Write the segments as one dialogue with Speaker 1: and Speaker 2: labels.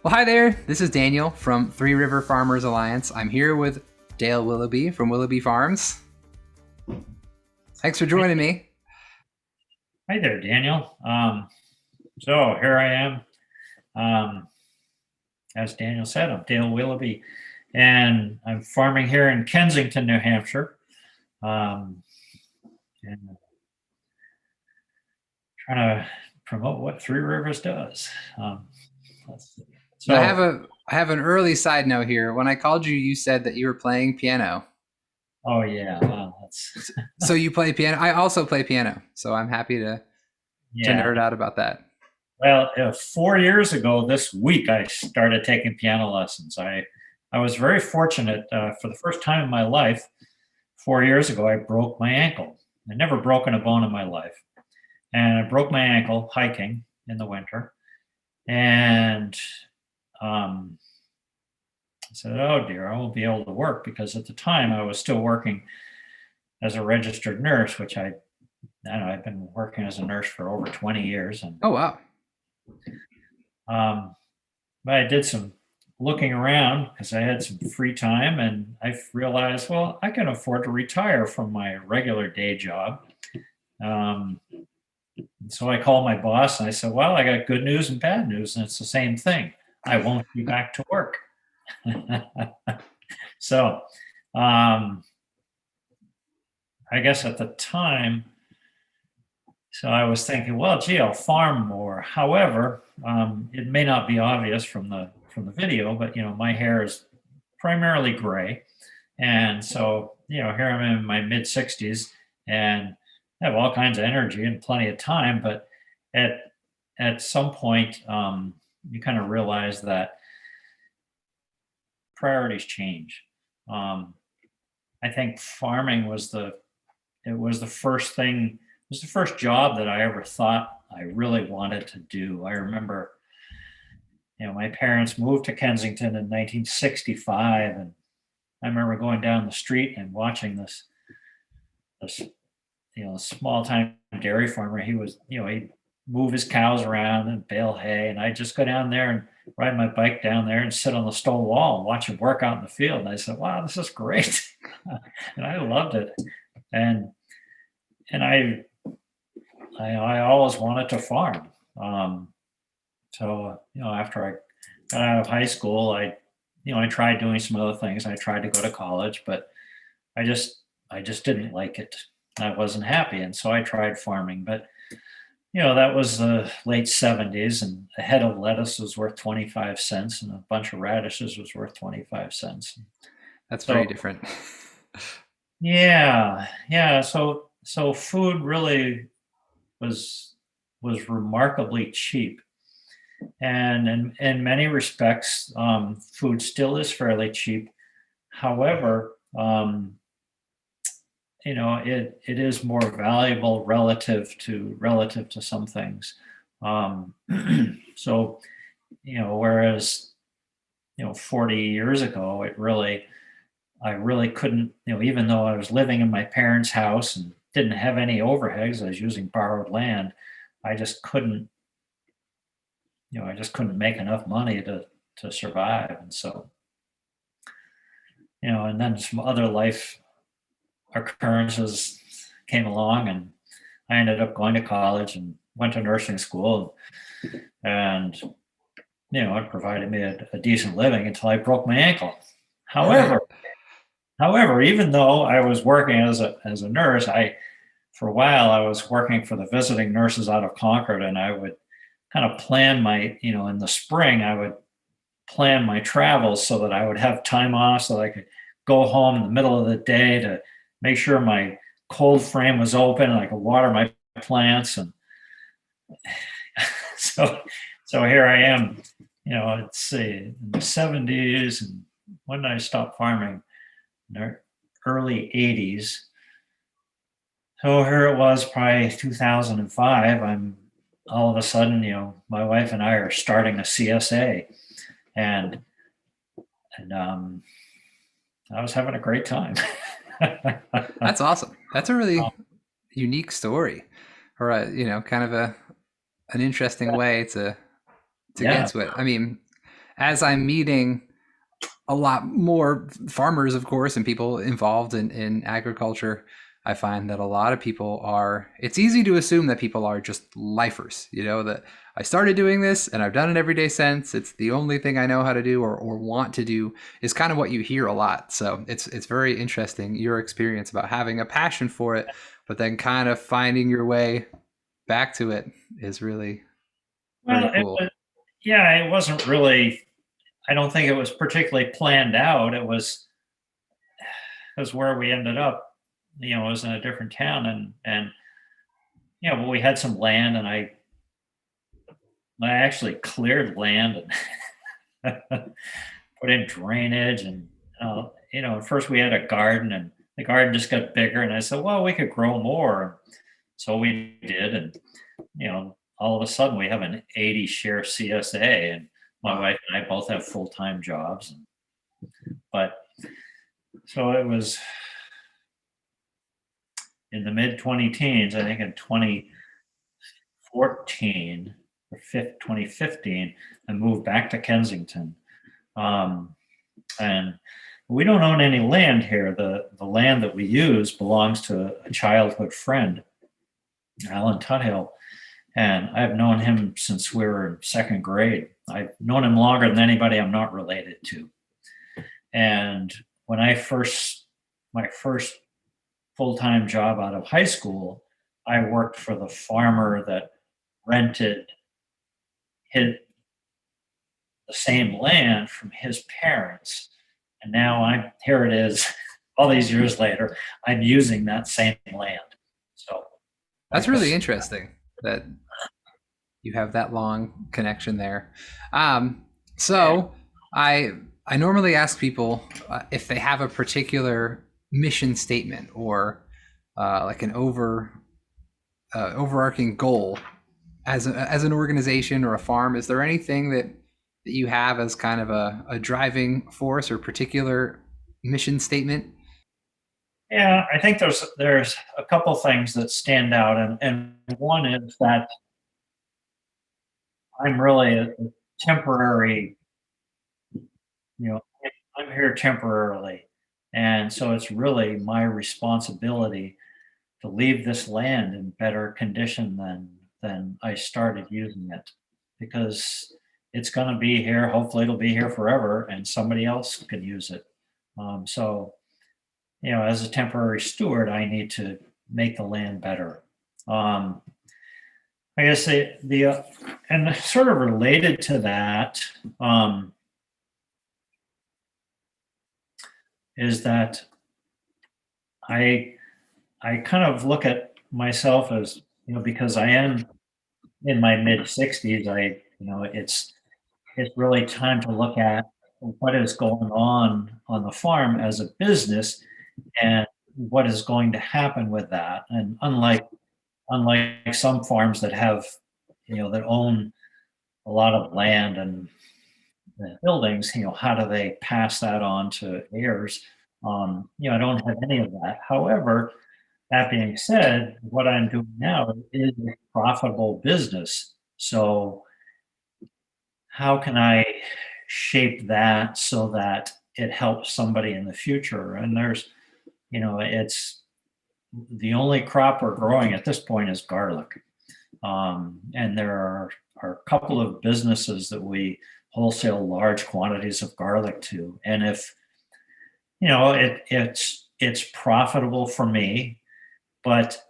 Speaker 1: Well, hi there. This is Daniel from Three River Farmers Alliance. I'm here with Dale Willoughby from Willoughby Farms. Thanks for
Speaker 2: Hi
Speaker 1: joining me.
Speaker 2: hi there, Daniel. So here I am. Um, as Daniel said, I'm Dale Willoughby, and I'm farming here in Kensington, New Hampshire, um, and trying to promote what Three Rivers does. Um, let's see.
Speaker 1: Now, I
Speaker 2: So,
Speaker 1: have a I have an early side note here. When I called you, you said that you were playing piano.
Speaker 2: oh yeah, well,
Speaker 1: So you play piano. I also play piano. So I'm happy to
Speaker 2: yeah.
Speaker 1: nerd out about that.
Speaker 2: Well, 4 years ago this week, I started taking piano lessons. I was very fortunate. For the first time in my life, 4 years ago, I broke my ankle. I'd never broken a bone in my life. And I broke my ankle hiking in the winter. And um, I said, "Oh dear, I won't be able to work," because at the time I was still working as a registered nurse, which I don't know, I've been working as a nurse for over 20 years. And
Speaker 1: Oh wow.
Speaker 2: um, but I did some looking around because I had some free time, and I realized, well, I can afford to retire from my regular day job. Um, So I called my boss and I said, "Well, I got good news and bad news, and it's the same thing. I won't be back to work." So um, I guess at the time, so I was thinking, well, gee, I'll farm more. However, it may not be obvious from the video, but my hair is primarily gray, and so here I'm in my mid 60s, and I have all kinds of energy and plenty of time, but at at some point, you kind of realize that priorities change. Um, I think farming was the first thing, it was the first job that I ever thought I really wanted to do. I remember, my parents moved to Kensington in 1965, and I remember going down the street and watching this small time dairy farmer. He was, he'd move his cows around and bale hay. And I'd just go down there and ride my bike down there and sit on the stone wall and watch him work out in the field. And I said, wow, this is great. And I loved it. And, and I always wanted to farm. Um, so after I got out of high school, I tried doing some other things. I tried to go to college, but I just, I just didn't like it. I wasn't happy. And so I tried farming, but that was the late 70s, and a head of lettuce was worth 25 cents, and a bunch of radishes was worth 25 cents.
Speaker 1: That's very
Speaker 2: So,
Speaker 1: different.
Speaker 2: yeah, yeah. So food really was was remarkably cheap. And in many respects, food still is fairly cheap. However, it is more valuable relative to some things. Um, so, whereas 40 years ago, I really couldn't, even though I was living in my parents' house and didn't have any overheads, I was using borrowed land. I just couldn't, I just couldn't make enough money to survive. And so, and then some other life occurrences came along, and I ended up going to college and went to nursing school, and it provided me a decent living until I broke my ankle.
Speaker 1: Right.
Speaker 2: However, even though I was working as a nurse, for a while I was working for the visiting nurses out of Concord, and I would kind of plan my, in the spring, I would plan my travels so that I would have time off so that I could go home in the middle of the day to make sure my cold frame was open and I could water my plants. And so, so here I am, let's see, in the 70s. And when did I stop farming? In the early 80s. So here it was, probably 2005. I'm all of a sudden, my wife and I are starting a CSA, and and I was having a great time.
Speaker 1: That's awesome. That's a really unique story, or kind of an interesting way to get
Speaker 2: Yeah,
Speaker 1: to it. I mean, as I'm meeting a lot more farmers, of course, and people involved in agriculture, I find that a lot of people are, it's easy to assume that people are just lifers, that I started doing this and I've done it every day since. It's the only thing I know how to do or want to do is kind of what you hear a lot. So it's very interesting, your experience about having a passion for it, but then kind of finding your way back to it is really very
Speaker 2: Well,
Speaker 1: cool.
Speaker 2: yeah, it wasn't really. I don't think it was particularly planned out. It was where we ended up. It was in a different town, and but we had some land, and I actually cleared land and put in drainage, and at first we had a garden, and the garden just got bigger, and I said, well, we could grow more. So we did, and all of a sudden we have an 80 share CSA, and my
Speaker 1: Wow.
Speaker 2: wife and I both have full-time jobs. But so it was in the mid 20 teens, I think in 2014 or 2015, I moved back to Kensington. Um, and we don't own any land here. The land that we use belongs to a childhood friend, Alan Tuthill. And I've known him since we were in second grade. I've known him longer than anybody I'm not related to. And when my first full-time job out of high school, I worked for the farmer that rented his the same land from his parents. And now here it is, all these years later, I'm using that same land. So I
Speaker 1: That's really
Speaker 2: guess,
Speaker 1: interesting that you have that long connection there. Um,
Speaker 2: yeah,
Speaker 1: so I I normally ask people if they have a particular mission statement or like an overarching goal as an organization or a farm. Is there anything that you have as kind of a driving force or particular mission statement?
Speaker 2: yeah, I think there's a couple things that stand out, and one is that I'm really a temporary, you know, I'm here temporarily. And so it's really my responsibility to leave this land in better condition than I started using it, because it's going to be here. Hopefully, it'll be here forever, and somebody else can use it. So, as a temporary steward, I need to make the land better. Um, I guess and sort of related to that, um, is that I I kind of look at myself as, because I am in my mid 60s. It's really time to look at what is going on the farm as a business, and what is going to happen with that. And unlike some farms that have, that own a lot of land and buildings, how do they pass that on to heirs? I don't have any of that. However, that being said, what I'm doing now is a profitable business. So how can I shape that so that it helps somebody in the future? And it's the only crop we're growing at this point is garlic. And there are a couple of businesses that we wholesale large quantities of garlic to. And if, it's profitable for me, but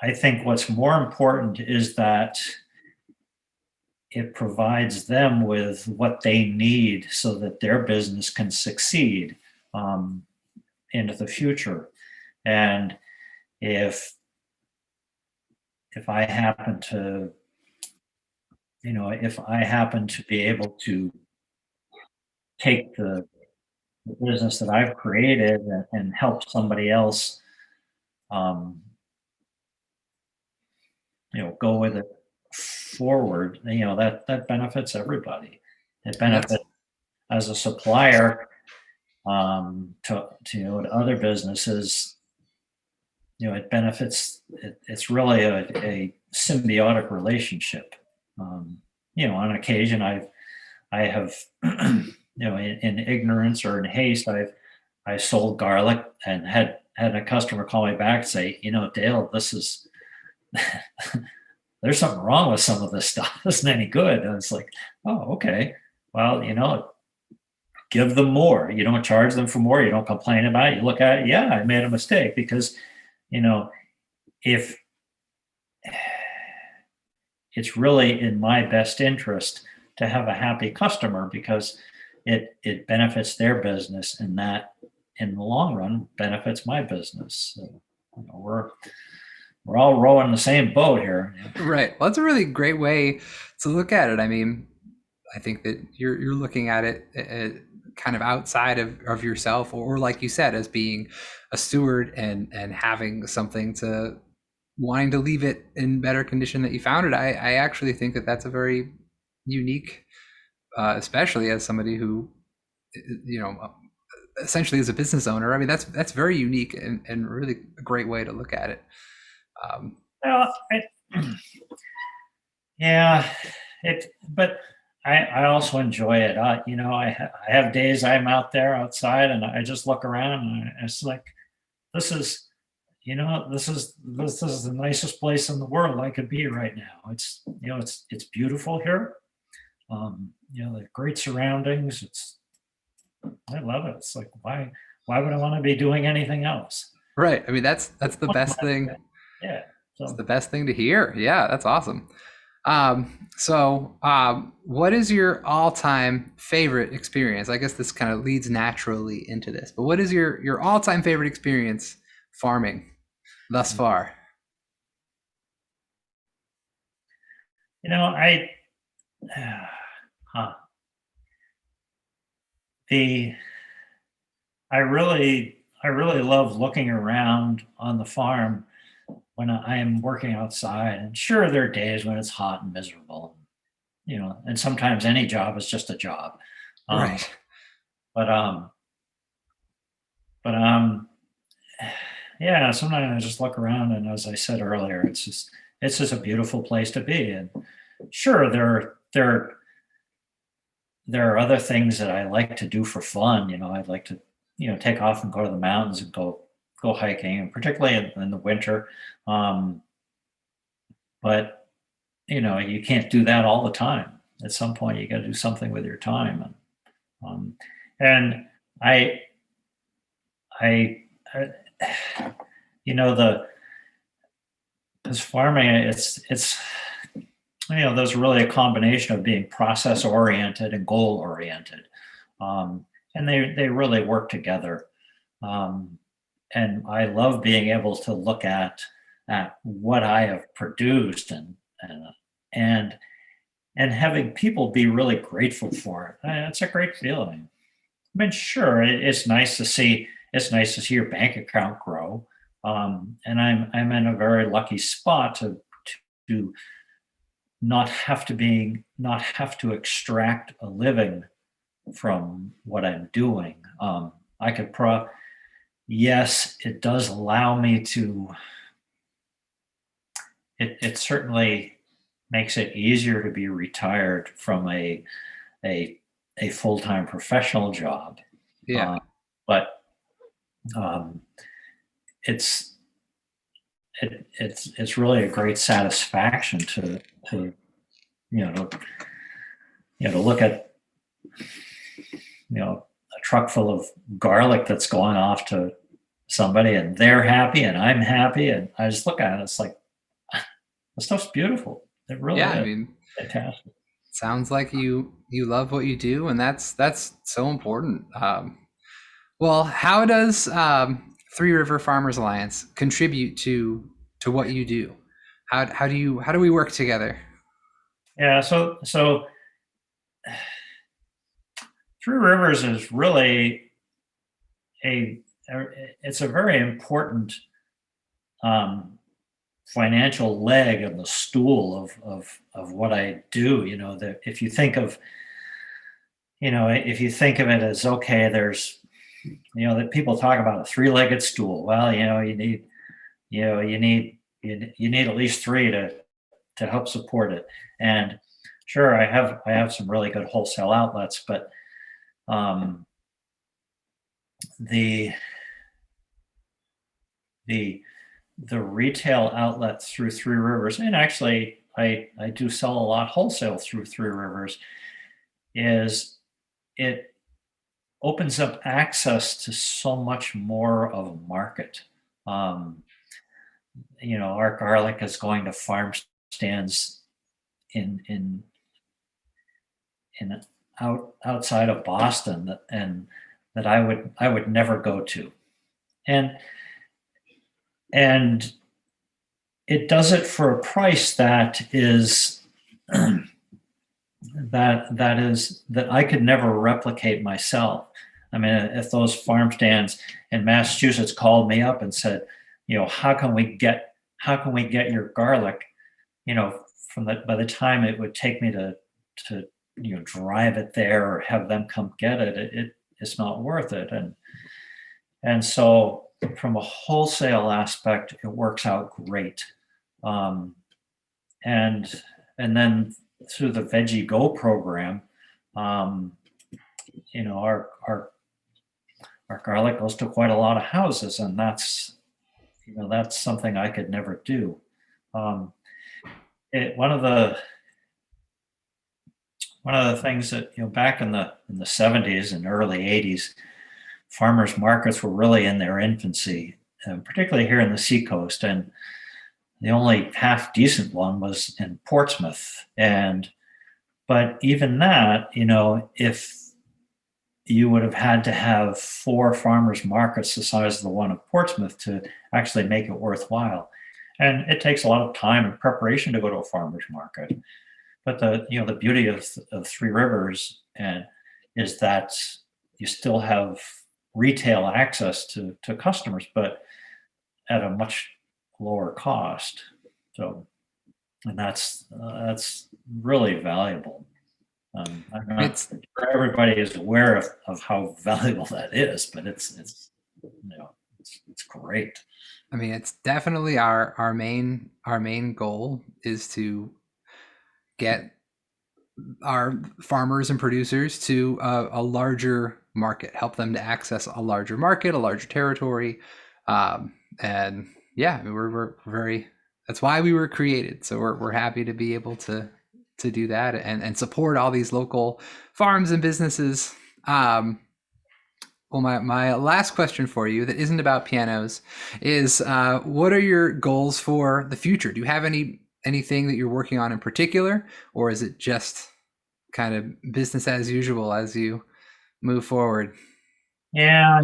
Speaker 2: I think what's more important is that it provides them with what they need so that their business can succeed, um, into the future. And if if I happen to, if I happen to be able to take the business that I've created and help somebody else, um, go with it forward, that benefits everybody. It
Speaker 1: That's
Speaker 2: benefits as a supplier, to other businesses. It benefits. It's really a symbiotic relationship. On occasion, I have, in ignorance or in haste, I sold garlic and had a customer call me back and say, Dale, this is there's something wrong with some of this stuff. It isn't any good. And it's like, oh, okay. Well, give them more. You don't charge them for more. You don't complain about it. You look at it. Yeah, I made a mistake because, you know, if it's really in my best interest to have a happy customer because it benefits their business and that in the long run benefits my business. So, we're all rowing the same boat here.
Speaker 1: Right. Well, that's a really great way to look at it. I mean, I think that you're looking at it kind of outside of yourself, or like you said, as being a steward and having something to wanting to leave it in better condition that you found it. I actually think that that's a very unique, especially as somebody who, you know, essentially is a business owner. I mean, that's very unique and really a great way to look at it.
Speaker 2: Well, yeah, but I also enjoy it. I have days I'm out there outside and I just look around and it's like, this is, this is the nicest place in the world I could be right now. It's beautiful here. The great surroundings. I love it. It's like, why would I want to be doing anything else?
Speaker 1: Right. I mean, that's the best thing.
Speaker 2: Yeah.
Speaker 1: It's
Speaker 2: So
Speaker 1: the best thing to hear. Yeah, that's awesome. What is your all-time favorite experience? I guess this kind of leads naturally into this, but what is your all-time favorite experience farming thus far?
Speaker 2: I huh, the I really love looking around on the farm when I am working outside. And sure, there are days when it's hot and miserable, and sometimes any job is just a job. Um,
Speaker 1: Right.
Speaker 2: but but yeah, sometimes I just look around, and as I said earlier, it's just a beautiful place to be. And sure, there are other things that I like to do for fun. I'd like to, take off and go to the mountains and go hiking, and particularly in the winter. Um, but you can't do that all the time. At some point, you got to do something with your time, um, and I, I, I the this farming, there's really a combination of being process oriented and goal oriented, and they really work together. Um, and I love being able to look at what I have produced and and having people be really grateful for it. It's a great feeling. I mean, sure, it's nice to see your bank account grow, and I'm in a very lucky spot to not have to extract a living from what I'm doing. I could pro Yes, it does allow me to. It certainly makes it easier to be retired from a a full time professional job,
Speaker 1: Yeah.
Speaker 2: uh, but um, it's it's really a great satisfaction to you know to, to look at a truck full of garlic that's going off to somebody and they're happy and I'm happy, and I just look at it. It's like, the stuff's beautiful. It really
Speaker 1: Yeah. I
Speaker 2: is
Speaker 1: mean,
Speaker 2: fantastic.
Speaker 1: sounds like you love what you do, and that's so important. Well, how does Three River Farmers Alliance contribute to what you do? How do we work together?
Speaker 2: Yeah. So Three Rivers is really a it's a very important um, financial leg of the stool of what I do. That if you think of it as, okay, there's that people talk about a three-legged stool. Well, you need at least three to help support it. And Sure, I have some really good wholesale outlets, but um, the the the retail outlet through Three Rivers, and actually I do sell a lot wholesale through Three Rivers, is it opens up access to so much more of a market. Um, our garlic is going to farm stands in in in outside of Boston that I would never go to, and and it does it for a price that is that I could never replicate myself. I mean, if those farm stands in Massachusetts called me up and said, how can we get your garlic, from by the time it would take me to drive it there or have them come get it's not worth it. And so from a wholesale aspect, it works out great. Um, and and then through the Veggie Go program, um, our garlic goes to quite a lot of houses, and that's something I could never do. Um, one of the things that back in the 70s and early 80s, farmers markets were really in their infancy, particularly here in the Seacoast, and the only half decent one was in Portsmouth. But even that, if you would have had to have 4 farmers markets the size of the one of Portsmouth to actually make it worthwhile. And it takes a lot of time and preparation to go to a farmer's market. But the beauty of Three Rivers is that you still have retail access to customers, but at a much lower cost. So, and that's really valuable. I'm not
Speaker 1: It's
Speaker 2: sure everybody is aware of how valuable that is, but it's great.
Speaker 1: I mean, it's definitely our main goal is to get our farmers and producers to a larger market, help them to access a larger market, a larger territory, and yeah, we're very. That's why we were created. So we're happy to be able to do that and support all these local farms and businesses. Well, my last question for you that isn't about pianos is what are your goals for the future? Do you have anything that you're working on in particular, or is it just kind of business as usual as you move forward?
Speaker 2: Yeah,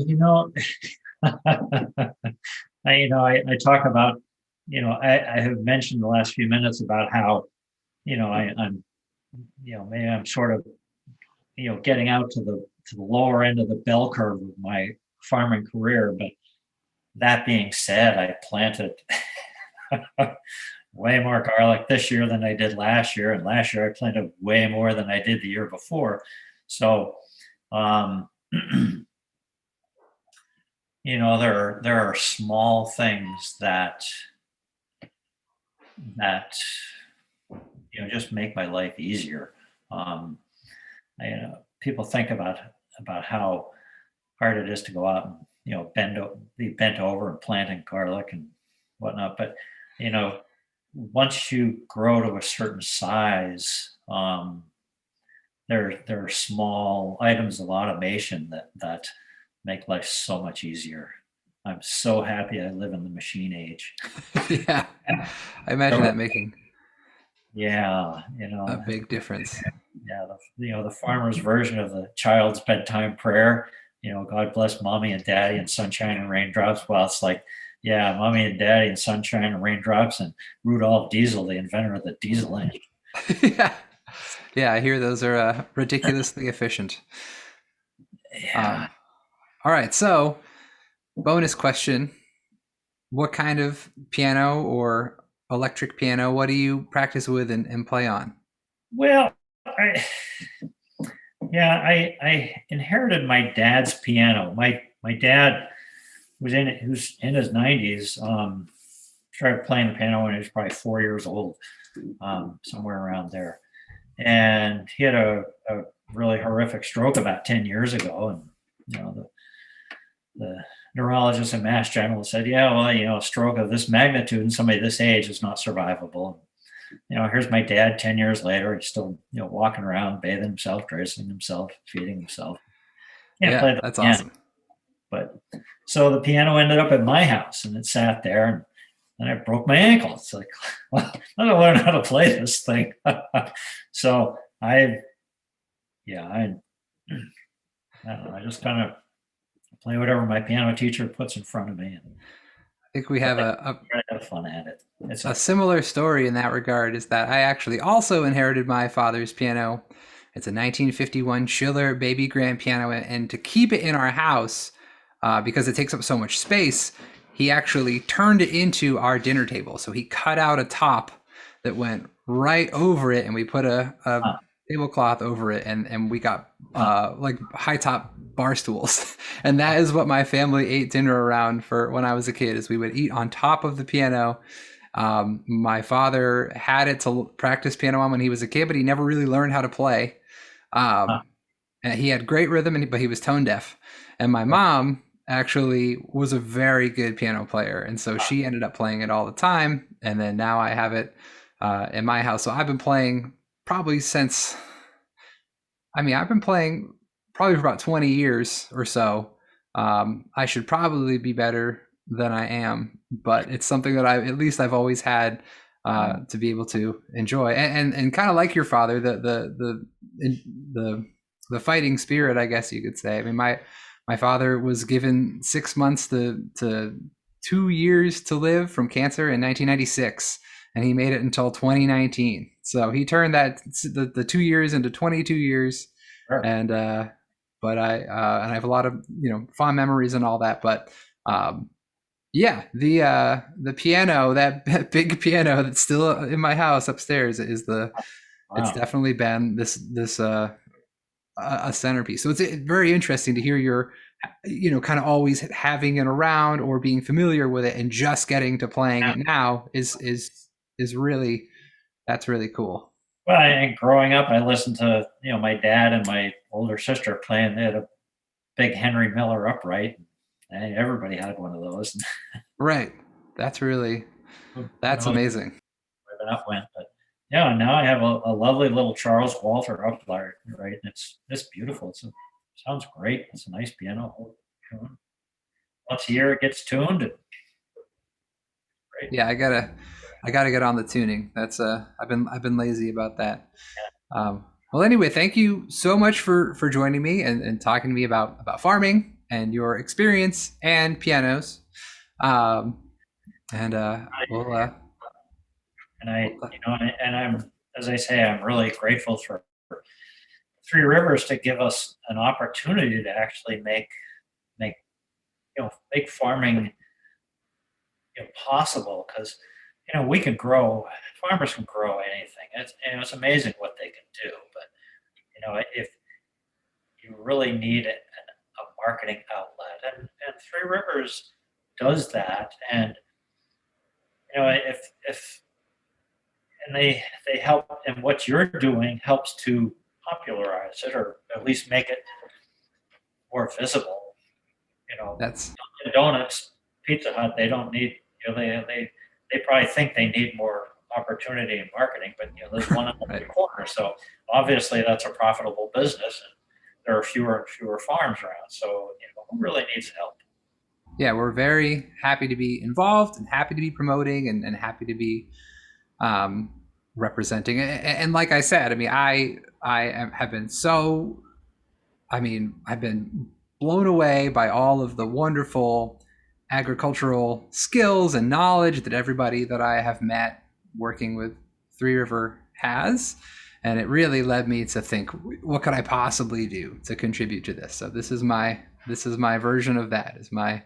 Speaker 2: I talk about, I have mentioned the last few minutes about how, I'm, maybe I'm sort of, getting out to the lower end of the bell curve of my farming career. But that being said, I planted way more garlic this year than I did last year, and last year I planted way more than I did the year before. So, um, there are small things that just make my life easier. Um, People think about how hard it is to go out and be bent over and planting garlic and whatnot, but you know once you grow to a certain size, there are small items of automation that make life so much easier. I'm so happy I live in the machine age.
Speaker 1: Yeah, I imagine that making
Speaker 2: Yeah,
Speaker 1: a big difference.
Speaker 2: yeah, the farmer's version of the child's bedtime prayer. God bless mommy and daddy and sunshine and raindrops. Well, it's like, yeah, mommy and daddy and sunshine and raindrops and Rudolph Diesel, the inventor of the diesel engine.
Speaker 1: Yeah, yeah, I hear those are ridiculously efficient.
Speaker 2: Yeah.
Speaker 1: All right, so bonus question: what kind of piano or electric piano? What do you practice with and play on?
Speaker 2: Well, I inherited my dad's piano. My dad who's in his 90s. Started playing the piano when he was probably 4 years old, somewhere around there. and he had a really horrific stroke about 10 years ago. And, the neurologist at Mass General said, yeah, well, a stroke of this magnitude in somebody this age is not survivable. Here's my dad 10 years later. He's still, walking around, bathing himself, dressing himself, feeding himself. Can't
Speaker 1: Yeah,
Speaker 2: play the
Speaker 1: that's
Speaker 2: piano.
Speaker 1: awesome.
Speaker 2: But so the piano ended up at my house and it sat there, and I broke my ankle. It's like, well, I don't learn how to play this thing. So I don't know. I just kind of play whatever my piano teacher puts in front of me, and
Speaker 1: I think we have
Speaker 2: try to have fun at it.
Speaker 1: a similar story in that regard. Is that I actually also inherited my father's piano. It's a 1951 Schiller baby grand piano, and to keep it in our house, because it takes up so much space, he actually turned it into our dinner table. So he cut out a top that went right over it, and we put a tablecloth over it, and we got like high top bar stools. And that is what my family ate dinner around for when I was a kid, is we would eat on top of the piano. My father had it to practice piano on when he was a kid, but he never really learned how to play. And he had great rhythm, but he was tone deaf. And my mom actually was a very good piano player, and so she ended up playing it all the time. And then now I have it in my house. So I've been playing probably since, I've been playing probably for about 20 years or so. I should probably be better than I am, but it's something that I've always had to be able to enjoy, and kind of like your father, the fighting spirit, I guess you could say. I mean, my father was given 6 months to 2 years to live from cancer in 1996, and he made it until 2019. So he turned the 2 years into 22 years.
Speaker 2: Sure.
Speaker 1: And but I have a lot of fond memories and all that. But yeah, the piano, that big piano that's still in my house upstairs, is it's definitely been this a centerpiece. So it's very interesting to hear your kind of always having it around or being familiar with it, and just getting to playing it now is really, that's really cool.
Speaker 2: Well, and growing up, I listened to my dad and my older sister playing. They had a big Henry Miller upright, and everybody had one of those.
Speaker 1: Right. That's amazing.
Speaker 2: Where that went, but yeah, now I have a lovely little Charles Walter upright, right? And it's beautiful. Sounds great. It's a nice piano. Once a year it gets tuned.
Speaker 1: Great. Yeah, I gotta get on the tuning. That's I've been lazy about that. Well, anyway, thank you so much for joining me and talking to me about farming and your experience and pianos. We'll
Speaker 2: And I'm, as I say, I'm really grateful for Three Rivers to give us an opportunity to actually make farming possible, because we can grow, farmers can grow anything. It's amazing what they can do. But if you really need a marketing outlet, and Three Rivers does that, and if and they help, and what you're doing helps to popularize it, or at least make it more visible.
Speaker 1: That's
Speaker 2: Dunkin' Donuts, Pizza Hut, they don't need, they probably think they need more opportunity in marketing, but there's one in every corner. So obviously that's a profitable business, and there are fewer and fewer farms around. So who really needs help?
Speaker 1: Yeah, we're very happy to be involved, and happy to be promoting, and happy to be representing. And like I said, have been so, I've been blown away by all of the wonderful agricultural skills and knowledge that everybody that I have met working with Three River has. And it really led me to think, what could I possibly do to contribute to this? So this is my version of that. I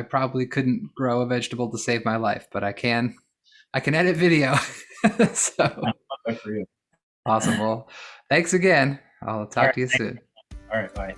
Speaker 1: probably couldn't grow a vegetable to save my life, but I can edit video. So
Speaker 2: Good for you.
Speaker 1: Awesome. Well, thanks again. I'll talk to you soon.
Speaker 2: All right, bye.